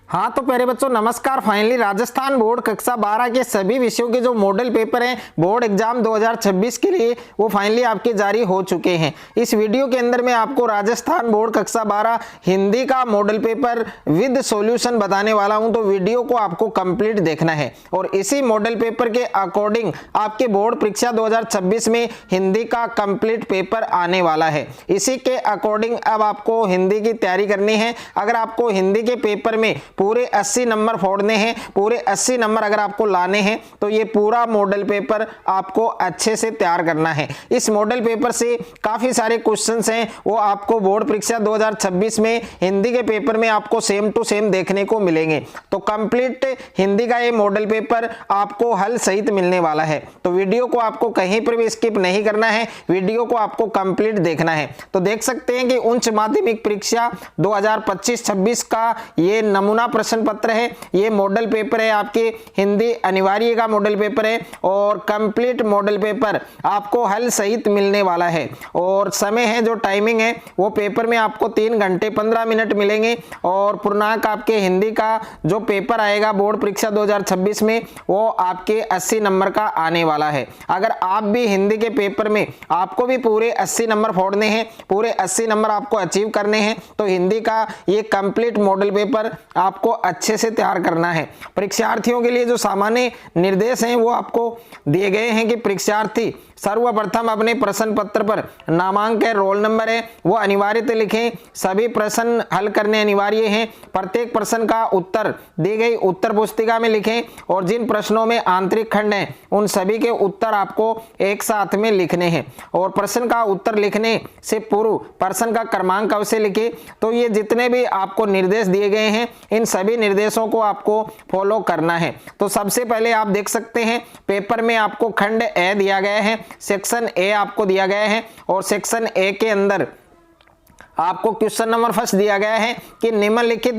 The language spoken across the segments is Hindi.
हाँ तो प्यारे बच्चों नमस्कार। फाइनली राजस्थान बोर्ड कक्षा 12 के सभी विषयों के जो मॉडल पेपर हैं बोर्ड एग्जाम 2026 के लिए वो फाइनली आपके जारी हो चुके हैं। इस वीडियो के अंदर मैं आपको राजस्थान बोर्ड कक्षा 12 हिंदी का मॉडल पेपर विद सॉल्यूशन बताने वाला हूं, तो वीडियो को आपको कंप्लीट देखना है और इसी मॉडल पेपर के अकॉर्डिंग आपके बोर्ड परीक्षा 2026 में हिंदी का कंप्लीट पेपर आने वाला है। इसी के अकॉर्डिंग अब आपको हिंदी की तैयारी करनी है। अगर आपको हिंदी के पेपर में पूरे 80 नंबर फोड़ने हैं, पूरे 80 नंबर अगर आपको लाने हैं तो ये पूरा मॉडल पेपर आपको अच्छे से तैयार करना है। इस मॉडल पेपर से काफी सारे क्वेश्चंस हैं वो आपको बोर्ड परीक्षा 2026 में हिंदी के पेपर में आपको सेम टू सेम देखने को मिलेंगे। तो कंप्लीट हिंदी का ये मॉडल पेपर आपको हल सहित मिलने वाला है। तो वीडियो को आपको कहीं पर भी स्किप नहीं करना है, वीडियो को आपको कंप्लीट देखना है। तो देख सकते हैं कि उच्च माध्यमिक परीक्षा 2025-26 का ये नमूना प्रश्न पत्र है, ये मॉडल पेपर है, आपके हिंदी अनिवार्य का मॉडल पेपर है और कंप्लीट मॉडल पेपर आपको हल सहित मिलने वाला है। और समय है जो टाइमिंग है वो पेपर में आपको 3 घंटे 15 मिनट मिलेंगे और पूर्णांक आपके हिंदी का जो पेपर आएगा बोर्ड परीक्षा 2026 में वो आपके 80 नंबर का आने वाला है। अगर आप भी हिंदी के पेपर में आपको भी पूरे 80 नंबर फोड़ने हैं, पूरे 80 नंबर आपको अचीव करने हैं, तो हिंदी का ये कंप्लीट मॉडल पेपर आपको अच्छे से तैयार करना है। परीक्षार्थियों के लिए जो सामान्य निर्देश हैं वो आपको दिए गए हैं कि परीक्षार्थी सर्वप्रथम अपने प्रश्न पत्र पर नामांक है, रोल नंबर है वो अनिवार्यतः लिखें। सभी प्रश्न हल करने अनिवार्य हैं। प्रत्येक प्रश्न का उत्तर दी गई उत्तर पुस्तिका में लिखें और जिन प्रश्नों में आंतरिक खंड है उन सभी के उत्तर आपको एक साथ में लिखने हैं। और प्रश्न का उत्तर लिखने से पूर्व प्रश्न का क्रमांक अवश्य लिखें। तो ये जितने भी आपको निर्देश दिए गए हैं इन सभी निर्देशों को आपको फॉलो करना है। तो सबसे पहले आप देख सकते हैं पेपर में आपको खंड ए दिया गया है, सेक्शन ए आपको दिया गया है और सेक्शन ए के अंदर आपको क्वेश्चन नंबर फर्स्ट दिया गया है कि निम्नलिखित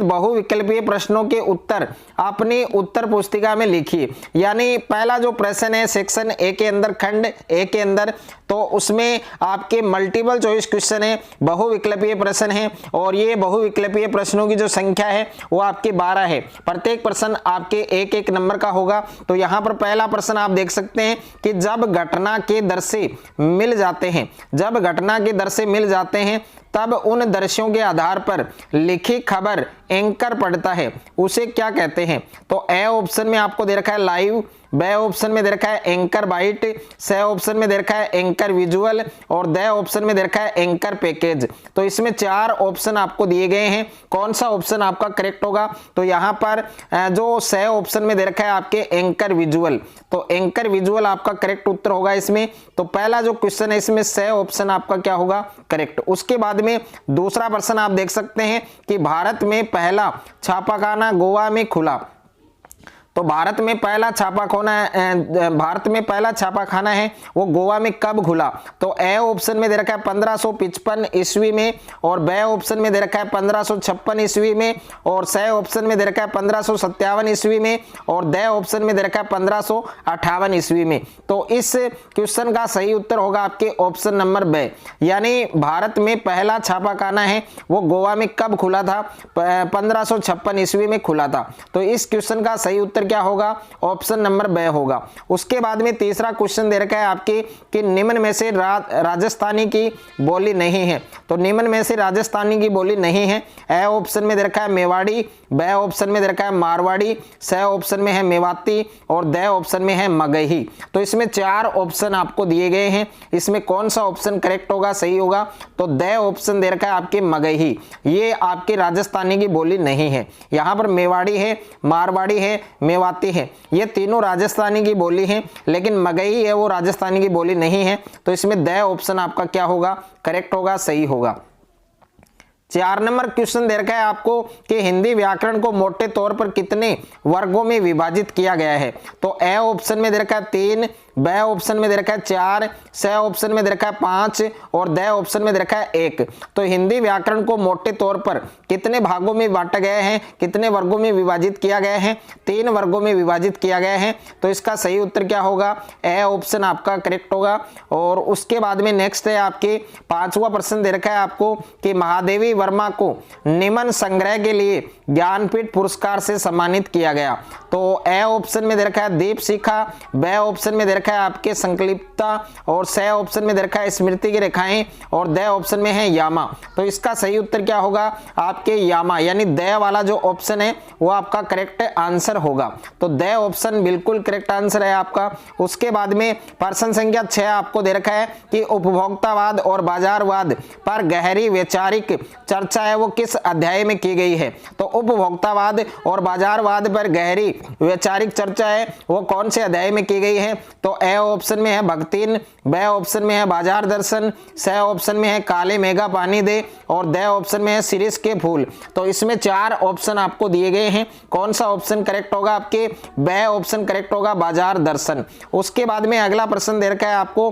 बहुविकल्पीय प्रश्नों के उत्तर अपनी उत्तर पुस्तिका में लिखिए। यानी पहला जो प्रश्न है सेक्शन ए के अंदर खंड ए के अंदर, तो उसमें आपके मल्टीपल चॉइस क्वेश्चन है, बहुविकल्पीय प्रश्न है और ये बहुविकल्पीय प्रश्नों की जो संख्या है वो आपके 12 है। प्रत्येक प्रश्न आपके एक एक नंबर का होगा। तो यहाँ पर पहला प्रश्न आप देख सकते हैं कि जब घटना के दृश्य मिल जाते हैं, जब घटना के दृश्य मिल जाते हैं तब उन दृश्यों के आधार पर लिखी खबर एंकर पढ़ता है उसे क्या कहते हैं। तो ए ऑप्शन में आपको दे रखा है लाइव, बी ऑप्शन में दे रखा है एंकर बाइट, सी ऑप्शन में दे रखा है एंकर विजुअल और डी ऑप्शन में दे रखा है एंकर पैकेज। तो इसमें 4 ऑप्शन आपको दिए गए हैं, कौन सा ऑप्शन आपका करेक्ट होगा। तो यहाँ पर जो सी ऑप्शन में दे रखा है आपके एंकर विजुअल, तो एंकर विजुअल आपका करेक्ट उत्तर होगा इसमें। तो पहला जो क्वेश्चन है इसमें सी ऑप्शन आपका क्या होगा करेक्ट। उसके बाद में दूसरा प्रश्न आप देख सकते हैं कि भारत में पहला छापाखाना गोवा में खुला। तो भारत में पहला छापाखाना है वो गोवा में कब खुला। तो ए ऑप्शन में दे रखा है 1555 ईस्वी में और बी ऑप्शन में दे रखा है 1556 ईस्वी में और सी ऑप्शन में दे रखा है 1557 ईस्वी में और डी ऑप्शन में दे रखा है 1558 ईस्वी में। तो इस क्वेश्चन का सही उत्तर होगा आपके ऑप्शन नंबर बी। यानी भारत में पहला छापाखाना है वो गोवा में कब खुला था, 1556 ईस्वी में खुला था। तो इस क्वेश्चन का सही उत्तर क्या होगा, ऑप्शन नंबर बी होगा। उसके बाद में तीसरा क्वेश्चन दे रखा है आपके कि निम्न में से राजस्थानी की बोली नहीं है। तो निम्न में से राजस्थानी की बोली नहीं है। ए ऑप्शन में दे रखा है मेवाड़ी, बी ऑप्शन में दे रखा है मारवाड़ी, सी ऑप्शन में है मेवाती और डी ऑप्शन में है मगही। तो इसमें 4 ऑप्शन आपको दिए गए हैं, इसमें कौन सा ऑप्शन करेक्ट होगा, सही होगा। तो डी ऑप्शन दे रखा है आपके मगही, ये आपके राजस्थानी की बोली नहीं है। यहाँ पर मेवाड़ी है, मारवाड़ी है, मेवाती है, ये तीनों राजस्थानी की बोली है, लेकिन मगही है वो राजस्थानी की बोली नहीं है। तो इसमें डी ऑप्शन आपका क्या होगा करेक्ट होगा, सही होगा। 4 नंबर क्वेश्चन दे रखा है आपको कि हिंदी व्याकरण को मोटे तौर पर कितने वर्गों में विभाजित किया गया है। तो ए ऑप्शन में दे रखा है 3, ब ऑप्शन में दे रखा है 4, स ऑप्शन में दे रखा है 5 और द ऑप्शन में दे रखा है 1। तो हिंदी व्याकरण को मोटे तौर पर कितने भागों में बांटा गया है, कितने वर्गों में विभाजित किया गया है? 3 वर्गों में विभाजित किया गया है। तो इसका सही उत्तर क्या होगा? ए ऑप्शन आपका करेक्ट होगा। और उसके बाद में नेक्स्ट है आपके 5वां प्रश्न दे रखा है आपको कि महादेवी वर्मा को निमन संग्रह के लिए ज्ञानपीठ पुरस्कार से सम्मानित किया गया। तो ए ऑप्शन में दे रखा है दीप शिखा, ब ऑप्शन में दे रखा है आपके संकल्पिता और स ऑप्शन में दे रखा है स्मृति की रेखाएं और द ऑप्शन में है यामा। तो इसका सही उत्तर क्या होगा? आपके यामा यानी द वाला जो ऑप्शन है वो आपका करेक्ट आंसर होगा। तो द ऑप्शन बिल्कुल करेक्ट आंसर है आपका। उसके बाद में प्रश्न संख्या 6 आपको दे रखा है कि उपभोक्तावाद और बाजारवाद पर गहरी वैचारिक चर्चा है वो किस अध्याय में की गई है? तो उपभोक्तावाद और बाजारवाद पर गहरी वैचारिक चर्चा है वो कौन से अध्याय में की गई है? तो ए ऑप्शन में है भक्तिन, ब ऑप्शन में है बाजार दर्शन, स ऑप्शन में है काले मेघा पानी दे और द ऑप्शन में है शिरीष के फूल। तो इसमें 4 ऑप्शन आपको दिए गए हैं। कौन सा ऑप्शन करेक्ट होगा? आपके ब ऑप्शन करेक्ट होगा, बाजार दर्शन। उसके बाद में अगला प्रश्न दे रखा है आपको,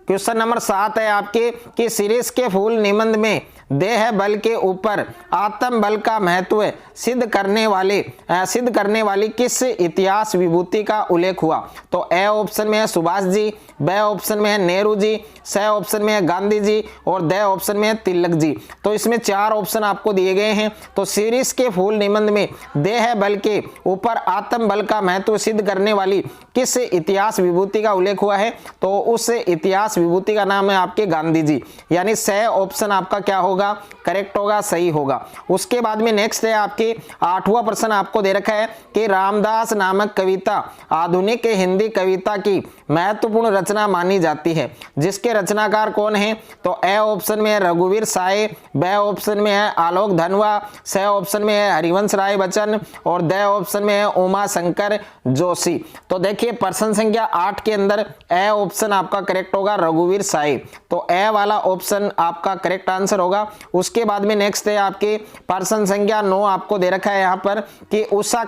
क्वेश्चन नंबर 7 है आपके कि शिरीष के फूल निबंध में देह बल के ऊपर आत्म बल का महत्व सिद्ध करने वाली किस इतिहास विभूति का उल्लेख हुआ? तो ए ऑप्शन में है सुभाष जी, ब ऑप्शन में है नेहरू जी, स ऑप्शन में है गांधी जी और द ऑप्शन में है तिलक जी। तो इसमें 4 ऑप्शन आपको दिए गए हैं। तो शिरीष के फूल निबंध में देह बल के ऊपर आत्म बल का महत्व सिद्ध करने वाली किस इतिहास विभूति का उल्लेख हुआ है? तो उस इतिहास विभूति का नाम है आपके गांधी जी, यानी स ऑप्शन आपका क्या होगा? करेक्ट होगा, सही होगा। उसके बाद में नेक्स्ट है आपके 8वां प्रश्न आपको दे रखा है कि रामदास नामक कविता आधुनिक हिंदी कविता की महत्वपूर्ण रचना मानी जाती है, जिसके रचनाकार कौन है? तो ए ऑप्शन में है रघुवीर साय, ब ऑप्शन में है आलोक धनवा, स ऑप्शन में है हरिवंश राय बच्चन और द ऑप्शन में है उमा शंकर जोशी। तो देखिए प्रश्न संख्या 8 के अंदर ए ऑप्शन आपका करेक्ट होगा, रघुवीर साय। तो ए वाला ऑप्शन आपका करेक्ट आंसर होगा। उसके बाद में नेक्स्ट है आपके प्रश्न संख्या 9 आपको दे रखा है यहाँ पर कि उषा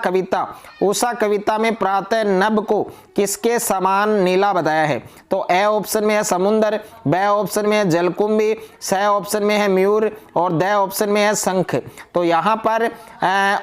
कविता में प्रातः नभ को किसके समान नीला बताया है? तो ए ऑप्शन में है समुद्र, ब ऑप्शन में है जलकुंभी, स ऑप्शन में है मयूर और द ऑप्शन में है शंख। तो यहाँ पर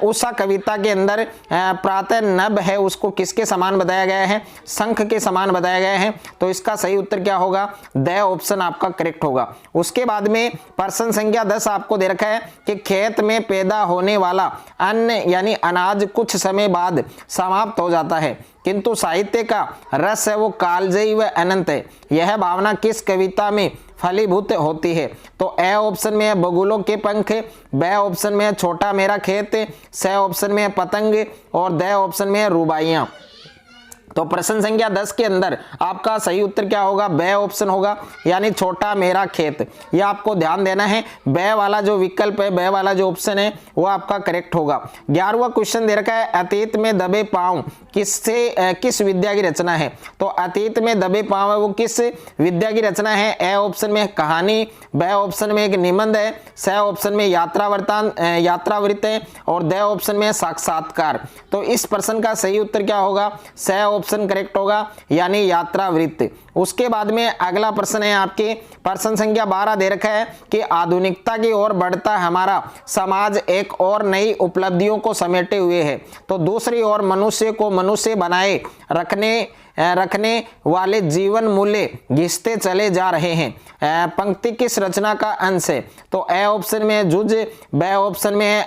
उषा कविता के अंदर प्रातः नभ है उसको किसके समान बताया गया है? शंख के समान बताया गया है। तो इसका सही उत्तर क्या होगा? द ऑप्शन आपका करेक्ट होगा। उसके बाद में प्रश्न संख्या 10 आपको दे रखा है कि खेत में पैदा होने वाला अन्न यानी अनाज कुछ समय बाद समाप्त हो जाता है, किंतु साहित्य का रस है वो कालजयी व अनंत है। यह भावना किस कविता में फलीभूत होती है? तो ए ऑप्शन में है बगुलों के पंख, ब ऑप्शन में है छोटा मेरा खेत, स ऑप्शन में है पतंग और द ऑप्शन में है रुबाइयां। तो प्रश्न संख्या 10 के अंदर आपका सही उत्तर क्या होगा? ब ऑप्शन होगा, यानी छोटा मेरा खेत। ये आपको ध्यान देना है, ब वाला जो विकल्प है, ब वाला जो ऑप्शन है वो आपका करेक्ट होगा। 11वां क्वेश्चन दे रखा है अतीत में दबे पांव किस विद्या की रचना है? तो अतीत में दबे पांव है वो किस विद्या की रचना है? ए ऑप्शन में कहानी, ब ऑप्शन में एक निबंध है, स ऑप्शन में यात्रावृत्त है और द ऑप्शन में साक्षात्कार। तो इस प्रश्न का सही उत्तर क्या होगा? स ऑप्शन करेक्ट होगा, यानी यात्रावृत्त। उसके बाद में अगला प्रश्न है आपके प्रश्न संख्या 12 दे रखा है कि आधुनिकता की ओर बढ़ता हमारा समाज एक और नई उपलब्धियों को समेटे हुए है, तो दूसरी ओर मनुष्य को मनुष्य बनाए रखने वाले जीवन मूल्य घिसते चले जा रहे हैं। पंक्ति किस रचना का अंश है? तो ए ऑप्शन में है जुज, ब ऑप्शन में है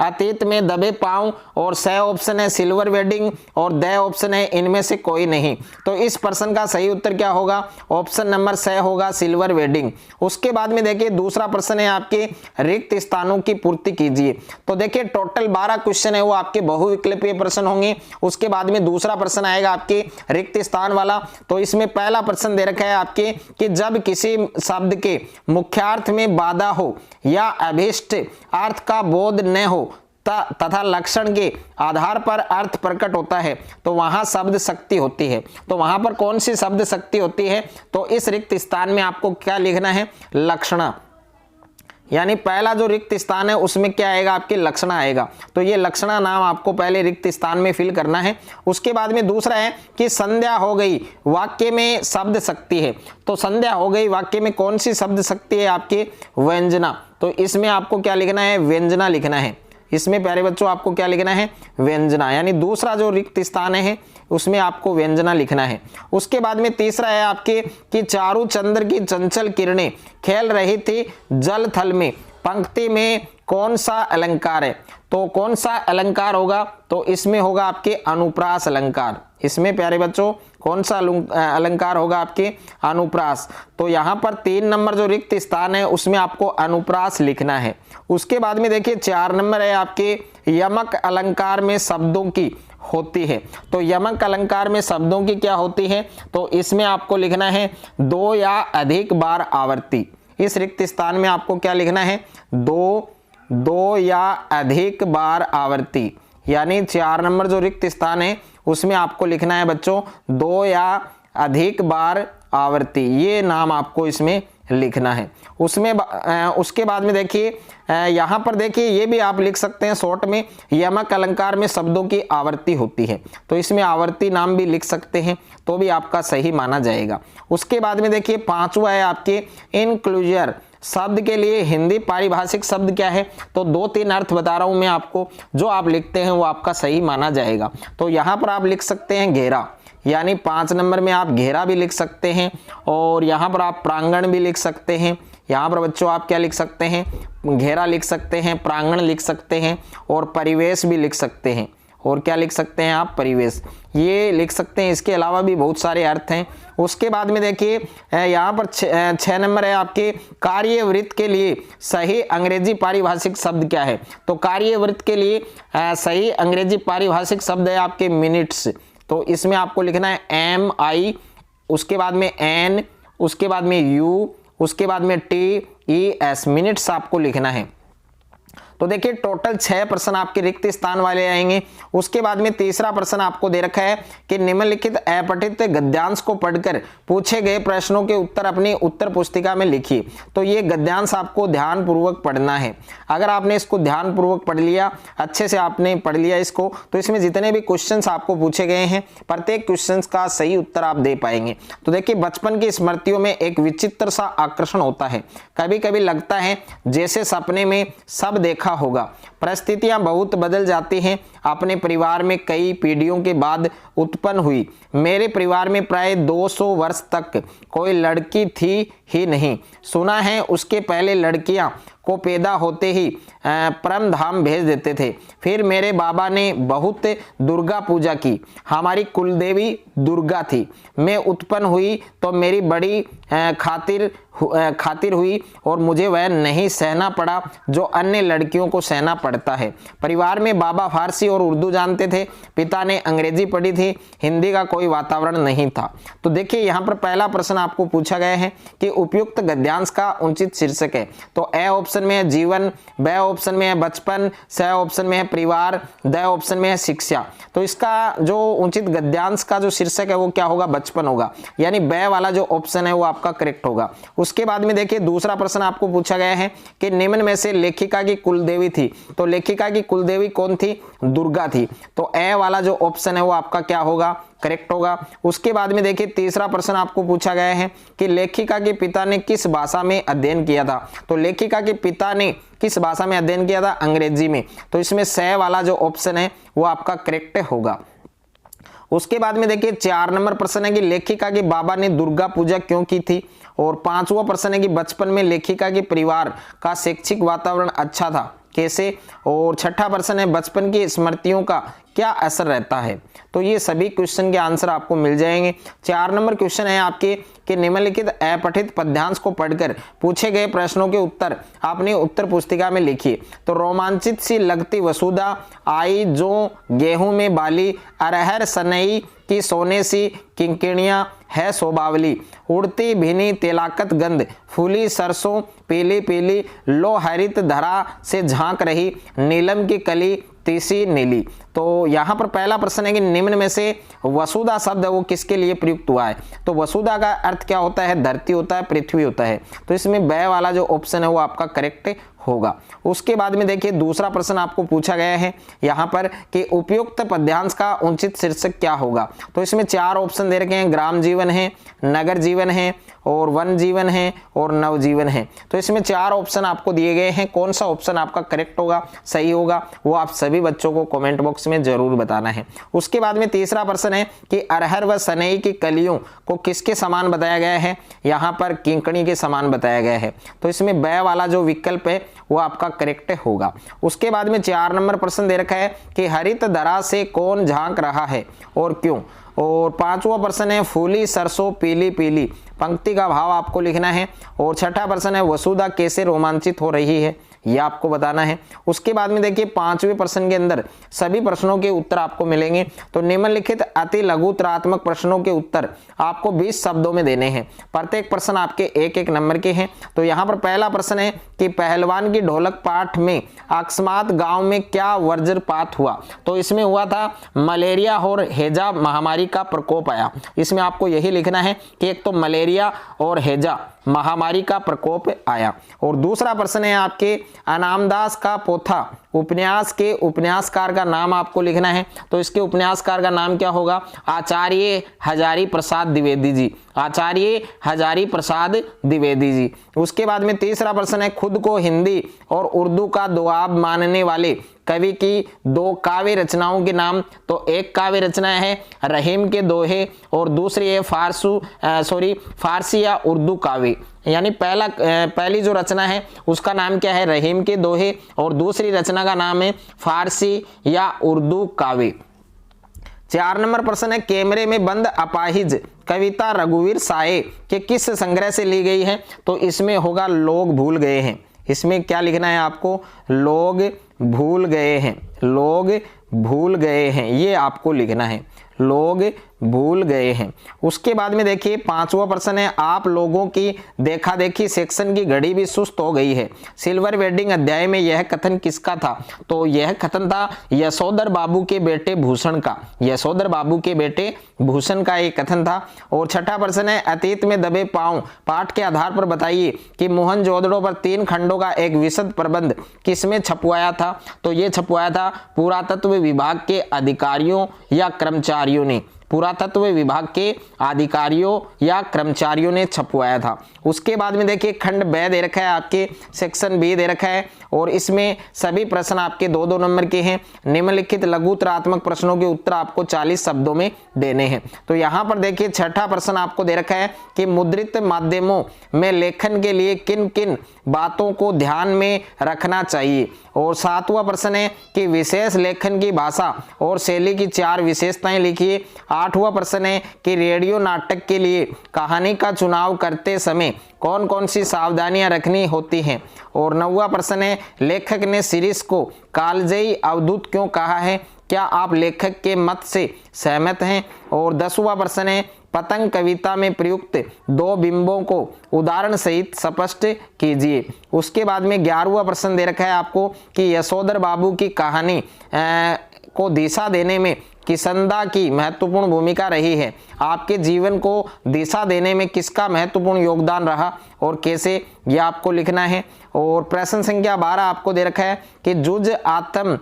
अतीत में दबे पांव और स ऑप्शन है सिल्वर वेडिंग और द ऑप्शन है इनमें से कोई नहीं। तो इस प्रश्न का सही उत्तर क्या होगा? ऑप्शन नंबर स होगा, सिल्वर वेडिंग। उसके बाद में देखिए दूसरा प्रश्न है आपके रिक्त स्थानों की पूर्ति कीजिए। तो देखिए टोटल 12 क्वेश्चन है वो आपके बहुविकल्पीय प्रश्न होंगे। उसके बाद में दूसरा प्रश्न आएगा आपके रिक्त स्थान वाला। तो इसमें पहला प्रश्न दे रखा है आपके कि जब किसी शब्द के मुख्यार्थ में बाधा हो या अभीष्ट अर्थ का बोध न हो तथा लक्षण के आधार पर अर्थ प्रकट होता है तो वहां शब्द शक्ति होती है। तो वहां पर कौन सी शब्द शक्ति होती है? तो इस रिक्त स्थान में आपको क्या लिखना है? लक्षणा, यानी पहला जो रिक्त स्थान है उसमें क्या आएगा, आपके लक्षणा आएगा। तो ये लक्षणा नाम आपको पहले रिक्त स्थान में फिल करना है। उसके बाद में दूसरा है कि संध्या हो गई वाक्य में शब्द शक्ति है। तो संध्या हो गई वाक्य में कौन सी शब्द शक्ति है, आपके व्यंजना। तो इसमें आपको क्या लिखना है, व्यंजना लिखना है। इसमें प्यारे बच्चों आपको क्या लिखना है, व्यंजना, यानी दूसरा जो रिक्त स्थान है उसमें आपको व्यंजना लिखना है। उसके बाद में तीसरा है आपके कि चारु चंद्र की चंचल किरणें खेल रही थी जल थल में, पंक्ति में कौन सा अलंकार है। तो कौन सा अलंकार होगा, तो इसमें होगा आपके अनुप्रास अलंकार। इसमें प्यारे बच्चों कौन सा अलंकार होगा, आपके अनुप्रास। तो यहाँ पर 3 नंबर जो रिक्त स्थान है उसमें आपको अनुप्रास लिखना है। उसके बाद में देखिए 4 नंबर है आपके यमक अलंकार में शब्दों की होती है। तो यमक अलंकार में शब्दों की क्या होती है, तो इसमें आपको लिखना है 2 या अधिक बार आवर्ती। इस रिक्त स्थान में आपको क्या लिखना है, 2 या अधिक बार आवर्ती, यानी 4 नंबर जो रिक्त स्थान है उसमें आपको लिखना है बच्चों 2 या अधिक बार आवर्ती, ये नाम आपको इसमें लिखना है। उसके बाद में देखिए यहाँ पर देखिए ये भी आप लिख सकते हैं शॉर्ट में, यमक अलंकार में शब्दों की आवर्ती होती है। तो इसमें आवर्ती नाम भी लिख सकते हैं, तो भी आपका सही माना जाएगा। उसके बाद में देखिए 5वां है आपके इनक्लूजर शब्द के लिए हिंदी पारिभाषिक शब्द क्या है। तो 2-3 अर्थ बता रहा हूं मैं आपको, जो आप लिखते हैं वो आपका सही माना जाएगा। तो यहाँ पर आप लिख सकते हैं घेरा, यानी 5 नंबर में आप घेरा भी लिख सकते हैं, और यहाँ पर आप प्रांगण भी लिख सकते हैं। यहाँ पर बच्चों आप क्या लिख सकते हैं, घेरा लिख सकते हैं, प्रांगण लिख सकते हैं, और परिवेश भी लिख सकते हैं। और क्या लिख सकते हैं आप, परिवेश, ये लिख सकते हैं। इसके अलावा भी बहुत सारे अर्थ हैं। उसके बाद में देखिए यहाँ पर 6 नंबर है आपके कार्यवृत्त के लिए सही अंग्रेजी पारिभाषिक शब्द क्या है। तो कार्यवृत्त के लिए सही अंग्रेजी पारिभाषिक शब्द है आपके मिनट्स। तो इसमें आपको लिखना है MI, उसके बाद में N, उसके बाद में U, उसके बाद में TES, मिनट्स आपको लिखना है। तो देखिए टोटल 6 प्रश्न आपके रिक्त स्थान वाले आएंगे। उसके बाद में तीसरा प्रश्न आपको दे रखा है कि निम्नलिखित अपठित गद्यांश को पढ़कर पूछे गए प्रश्नों के उत्तर अपनी उत्तर पुस्तिका में लिखिए। तो ये गद्यांश आपको ध्यान पूर्वक पढ़ना है। अगर आपने इसको ध्यान पूर्वक पढ़ लिया, अच्छे से आपने पढ़ लिया इसको, तो इसमें जितने भी क्वेश्चंस आपको पूछे गए हैं प्रत्येक क्वेश्चंस का सही उत्तर आप दे पाएंगे। तो देखिए बचपन की स्मृतियों में एक विचित्र सा आकर्षण होता है, कभी कभी लगता है जैसे सपने में सब देखा होगा। परिस्थितियां बहुत बदल जाती हैं। अपने परिवार में कई पीढ़ियों के बाद उत्पन्न हुई मेरे परिवार में प्राय 200 वर्ष तक कोई लड़की थी ही नहीं। सुना है उसके पहले लड़कियां को पैदा होते ही परम धाम भेज देते थे। फिर मेरे बाबा ने बहुत दुर्गा पूजा की। हमारी कुलदेवी दुर्गा थी। मैं उत्पन्न हुई तो मेरी बड़ी खातिर हुई और मुझे वह नहीं सहना पड़ा जो अन्य लड़कियों को सहना पड़ता है। परिवार में बाबा फारसी और उर्दू जानते थे, पिता ने अंग्रेजी पढ़ी थी, हिंदी का कोई वातावरण नहीं था। तो देखिए यहाँ पर पहला प्रश्न आपको पूछा गया है कि उपयुक्त गद्यांश का उचित शीर्षक है। तो ए ऑप्शन में है जीवन, ब ऑप्शन में है बचपन, स ऑप्शन में है परिवार, द ऑप्शन में है शिक्षा। तो इसका जो उचित गद्यांश का जो शीर्षक है वो क्या होगा, बचपन होगा, यानी ब वाला जो ऑप्शन है वो आपका करेक्ट होगा। उसके बाद में देखिए दूसरा प्रश्न आपको पूछा गया है कि निम्न में से लेखिका की कुलदेवी थी। तो लेखिका की कुलदेवी कौन थी, दुर्गा थी। तो ए वाला जो ऑप्शन है वो आपका क्या होगा, करेक्ट होगा। उसके बाद में देखिए तीसरा प्रश्न आपको पूछा गया है कि लेखिका के पिता ने किस भाषा में अध्ययन किया था। तो लेखिका के पिता ने किस भाषा में अध्ययन किया था, अंग्रेजी में। तो इसमें स वाला जो ऑप्शन है वो आपका करेक्ट होगा। उसके बाद में देखिए 4 नंबर प्रश्न है कि लेखिका के बाबा ने दुर्गा पूजा क्यों की थी। और 5वां प्रश्न है कि बचपन में लेखिका के परिवार का शैक्षिक वातावरण अच्छा था, कैसे। और 6ठा प्रश्न है बचपन की स्मृतियों का क्या असर रहता है। तो ये सभी क्वेश्चन के आंसर आपको मिल जाएंगे। 4 नंबर क्वेश्चन है आपके कि निम्नलिखित अपठित पद्यांश को पढ़कर पूछे गए प्रश्नों के उत्तर अपनी उत्तर पुस्तिका में लिखिए। तो रोमांचित सी लगती वसुधा आई जो गेहूं में बाली, अरहर सनई की सोने सी किंकिणियां है शोभावली, उड़ती भीनी तेलाकत गंध, फूली सरसों पीली पीली, लो हरित धरा से झांक रही, नीलम की कली तीसी नीली। तो यहाँ पर पहला प्रश्न है कि निम्न में से वसुधा शब्द वो किसके लिए प्रयुक्त हुआ है। तो वसुधा का अर्थ क्या होता है, धरती होता है, पृथ्वी होता है। तो इसमें ब वाला जो ऑप्शन है वो आपका करेक्ट होगा। उसके बाद में देखिए दूसरा प्रश्न आपको पूछा गया है यहाँ पर कि उपयुक्त पद्यांश का उचित शीर्षक क्या होगा। तो इसमें 4 ऑप्शन दे रखे हैं, ग्राम जीवन है, नगर जीवन है और वन जीवन है और नवजीवन है। तो इसमें 4 ऑप्शन आपको दिए गए हैं, कौन सा ऑप्शन आपका करेक्ट होगा, सही होगा, वो आप सभी बच्चों को कमेंट बॉक्स में जरूर बताना है। उसके बाद में तीसरा प्रश्न है कि अरहर व सनई की कलियों को किसके समान बताया गया है। यहाँ पर किंकणी के समान बताया गया है। तो इसमें ब वाला जो विकल्प है वो आपका करेक्ट होगा। उसके बाद में 4 नंबर प्रश्न दे रखा है कि हरित धरा से कौन झांक रहा है और क्यों। और 5वां प्रश्न है फूली सरसों पीली पीली, पंक्ति का भाव आपको लिखना है। और 6ठा प्रश्न है वसुधा कैसे रोमांचित हो रही है, यह आपको बताना है। उसके बाद में देखिए 5वें प्रश्न के अंदर सभी प्रश्नों के उत्तर आपको मिलेंगे। तो निम्नलिखित अति लघुतरात्मक प्रश्नों के उत्तर आपको 20 शब्दों में देने हैं। प्रत्येक प्रश्न आपके 1-1 नंबर के हैं। तो यहाँ पर पहला प्रश्न है कि पहलवान की ढोलक पाठ में अकस्मात गांव में क्या वज्रपात हुआ। तो इसमें हुआ था मलेरिया और हैजा महामारी का प्रकोप आया। इसमें आपको यही लिखना है कि एक तो मलेरिया और हैजा महामारी का प्रकोप आया। और दूसरा प्रश्न है आपके अनामदास का पोथा उपन्यास के उपन्यासकार का नाम आपको लिखना है। तो इसके उपन्यासकार का नाम क्या होगा, आचार्य हजारी प्रसाद द्विवेदी जी, आचार्य हजारी प्रसाद द्विवेदी जी। उसके बाद में तीसरा प्रश्न है खुद को हिंदी और उर्दू का दोआब मानने वाले कवि की 2 काव्य रचनाओं के नाम। तो एक काव्य रचना है रहीम के दोहे और दूसरी है फारसी या उर्दू काव्य। यानी पहली जो रचना है उसका नाम क्या है, रहीम के दोहे, और दूसरी रचना का नाम है फारसी या उर्दू काव्य। 4 नंबर प्रश्न है कैमरे में बंद अपाहिज कविता रघुवीर साये के किस संग्रह से ली गई है। तो इसमें होगा लोग भूल गए हैं। इसमें क्या लिखना है आपको, लोग भूल गए हैं, लोग भूल गए हैं, ये आपको लिखना है, लोग भूल गए हैं। उसके बाद में देखिए 5वां प्रश्न है आप लोगों की देखा देखी सेक्शन की घड़ी भी सुस्त हो गई है, सिल्वर वेडिंग अध्याय में यह कथन किसका था। तो यह कथन था यशोधर बाबू के बेटे भूषण का, यशोधर बाबू के बेटे भूषण का एक कथन था। और 6ठा प्रश्न है अतीत में दबे पांव पाठ के आधार पर बताइए कि मोहनजोदड़ो पर 3 खंडों का एक विशद प्रबंध किसमें छपवाया था। तो यह छपवाया था पुरातत्व विभाग के अधिकारियों या कर्मचारियों ने, पुरातत्व विभाग के अधिकारियों या कर्मचारियों ने छपवाया था। उसके बाद में देखिए खंड ब दे रखा है आपके, सेक्शन बी दे रखा है और इसमें सभी प्रश्न आपके 2-2 नंबर के हैं। निम्नलिखित लघुतरात्मक प्रश्नों के उत्तर आपको 40 शब्दों में देने हैं। तो यहाँ पर देखिए 6ठा प्रश्न आपको दे रखा है कि मुद्रित माध्यमों में लेखन के लिए किन किन बातों को ध्यान में रखना चाहिए। और 7वां प्रश्न है कि विशेष लेखन की भाषा और शैली की 4 विशेषताएं लिखिए। 8वां प्रश्न है कि रेडियो नाटक के लिए कहानी का चुनाव करते समय कौन कौन सी सावधानियां रखनी होती हैं। और 9वां प्रश्न है लेखक ने शिरीष को कालजयी अवधूत क्यों कहा है, क्या आप लेखक के मत से सहमत हैं। और 10वां प्रश्न है पतंग कविता में प्रयुक्त 2 बिंबों को उदाहरण सहित स्पष्ट कीजिए। उसके बाद में 11वां प्रश्न दे रखा है आपको कि यशोधर बाबू की कहानी को दिशा देने में किसंदा की महत्वपूर्ण भूमिका रही है, आपके जीवन को दिशा देने में किसका महत्वपूर्ण योगदान रहा और कैसे, यह आपको लिखना है। और प्रश्न संख्या 12 आपको दे रखा है कि जुज आत्म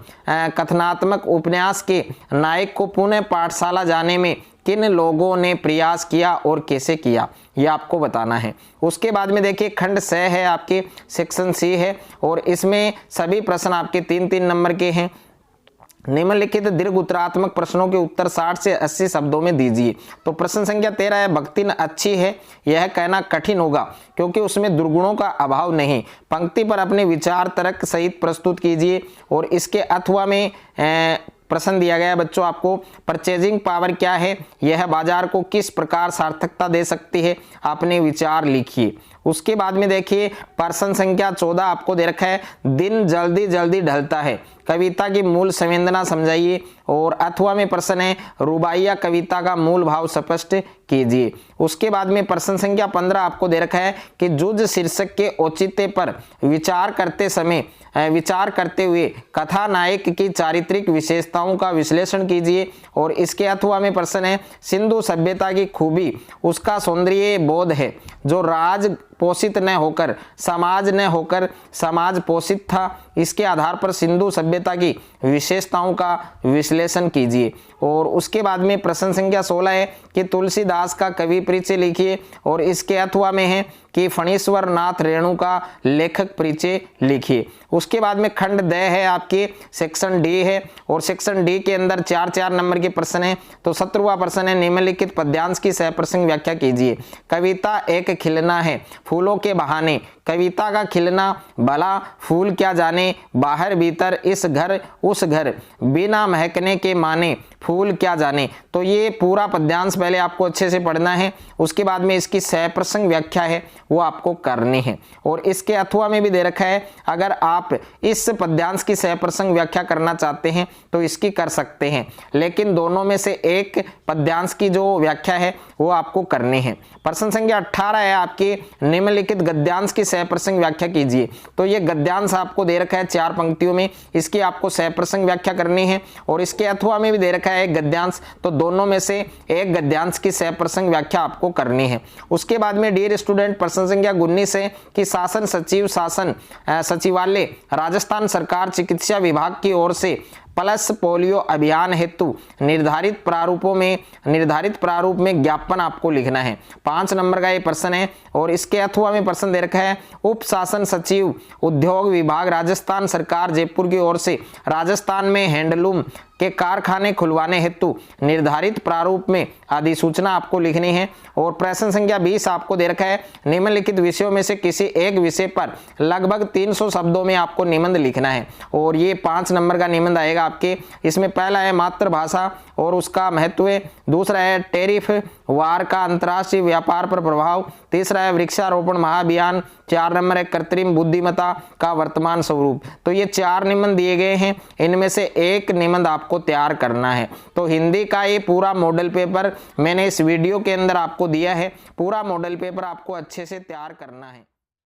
कथनात्मक उपन्यास के नायक को पुनः पाठशाला जाने में किन लोगों ने प्रयास किया और कैसे किया, यह आपको बताना है। उसके बाद में देखिए खंड 6 है आपके, सेक्शन सी है और इसमें सभी प्रश्न आपके 3-3 नंबर के हैं। निम्नलिखित दीर्घ उत्तरात्मक प्रश्नों के उत्तर 60 से 80 शब्दों में दीजिए। तो प्रश्न संख्या 13 है भक्ति अच्छी है यह कहना कठिन होगा क्योंकि उसमें दुर्गुणों का अभाव नहीं। पंक्ति पर अपने विचार तर्क सहित प्रस्तुत कीजिए। और इसके अथवा में प्रश्न दिया गया है बच्चों आपको, परचेजिंग पावर क्या है, यह बाजार को किस प्रकार सार्थकता दे सकती है, अपने विचार लिखिए। उसके बाद में देखिए प्रश्न संख्या 14 आपको दे रखा है, दिन जल्दी जल्दी ढलता है, कविता की मूल संवेदना समझाइए। और अथवा में प्रश्न है, रुबाइया कविता का मूल भाव स्पष्ट कीजिए। उसके बाद में प्रश्न संख्या 15 आपको दे रखा है कि जुज शीर्षक के औचित्य पर विचार करते हुए कथानायक की चारित्रिक विशेषताओं का विश्लेषण कीजिए। और इसके अथवा में प्रश्न है, सिंधु सभ्यता की खूबी उसका सौंदर्य बोध है जो राज पोषित न होकर समाज पोषित था। इसके आधार पर सिंधु सभ्यता की विशेषताओं का विश्लेषण कीजिए। और उसके बाद में प्रश्न संख्या 16 है कि तुलसीदास का कवि परिचय लिखिए। और इसके अथवा में है कि फणीश्वर नाथ रेणु का लेखक परिचय लिखिए। उसके बाद में खंड द है आपके, सेक्शन डी है। और सेक्शन डी के अंदर 4 नंबर के प्रश्न है। तो 17वां प्रश्न है, निम्नलिखित पद्यांश की सहप्रसंग व्याख्या कीजिए। कविता एक खिलना है फूलों के बहाने, कविता का खिलना भला फूल क्या जाने, बाहर भीतर इस घर उस घर, बिना महकने के माने फूल क्या जाने। तो ये पूरा पद्यांश पहले आपको अच्छे से पढ़ना है, उसके बाद में इसकी सहप्रसंग व्याख्या है वो आपको करनी है। और इसके अथवा में भी दे रखा है, अगर आप इस पद्यांश की सहप्रसंग व्याख्या करना चाहते हैं तो इसकी कर सकते हैं, लेकिन दोनों में से एक पद्यांश की जो व्याख्या है वो आपको करनी है। प्रश्न संख्या 18 है आपकी, निम्नलिखित गद्यांश की सहप्रसंग व्याख्या कीजिए। तो ये गद्यांश आपको दे रखा है 4 पंक्तियों में, इसकी आपको सहप्रसंग व्याख्या करनी है। और इसके अथवा में भी दे रखा है एक गद्यांश, तो दोनों में से एक गद्यांश की सहप्रसंग व्याख्या आपको करनी है। उसके बाद में डियर स्टूडेंट प्रश्न संख्या 19 है कि शासन सचिवालय राजस्थान सरकार चिकित्सा विभाग की ओर से पल्स पोलियो अभियान हेतु निर्धारित प्रारूप में ज्ञापन आपको लिखना है। 5 नंबर का ये प्रश्न है। और इसके अथवा में प्रश्न दे रखा है, उप शासन सचिव उद्योग विभाग राजस्थान सरकार जयपुर की ओर से राजस्थान में हैंडलूम के कारखाने खुलवाने हेतु निर्धारित प्रारूप में अधिसूचना आपको लिखनी है। और प्रश्न संख्या 20 आपको दे रखा है, निम्नलिखित विषयों में से किसी एक विषय पर लगभग 300 शब्दों में आपको निबंध लिखना है। और ये 5 नंबर का निबंध आएगा आपके। इसमें पहला है मातृभाषा और उसका महत्व, दूसरा है टैरिफ वार का अंतर्राष्ट्रीय व्यापार पर प्रभाव, तीसरा है वृक्षारोपण महाअभियान, 4 नंबर है कृत्रिम बुद्धिमत्ता का वर्तमान स्वरूप। तो ये 4 निबंध दिए गए हैं, इनमें से एक निबंध आपको तैयार करना है। तो हिंदी का ये पूरा मॉडल पेपर मैंने इस वीडियो के अंदर आपको दिया है, पूरा मॉडल पेपर आपको अच्छे से तैयार करना है।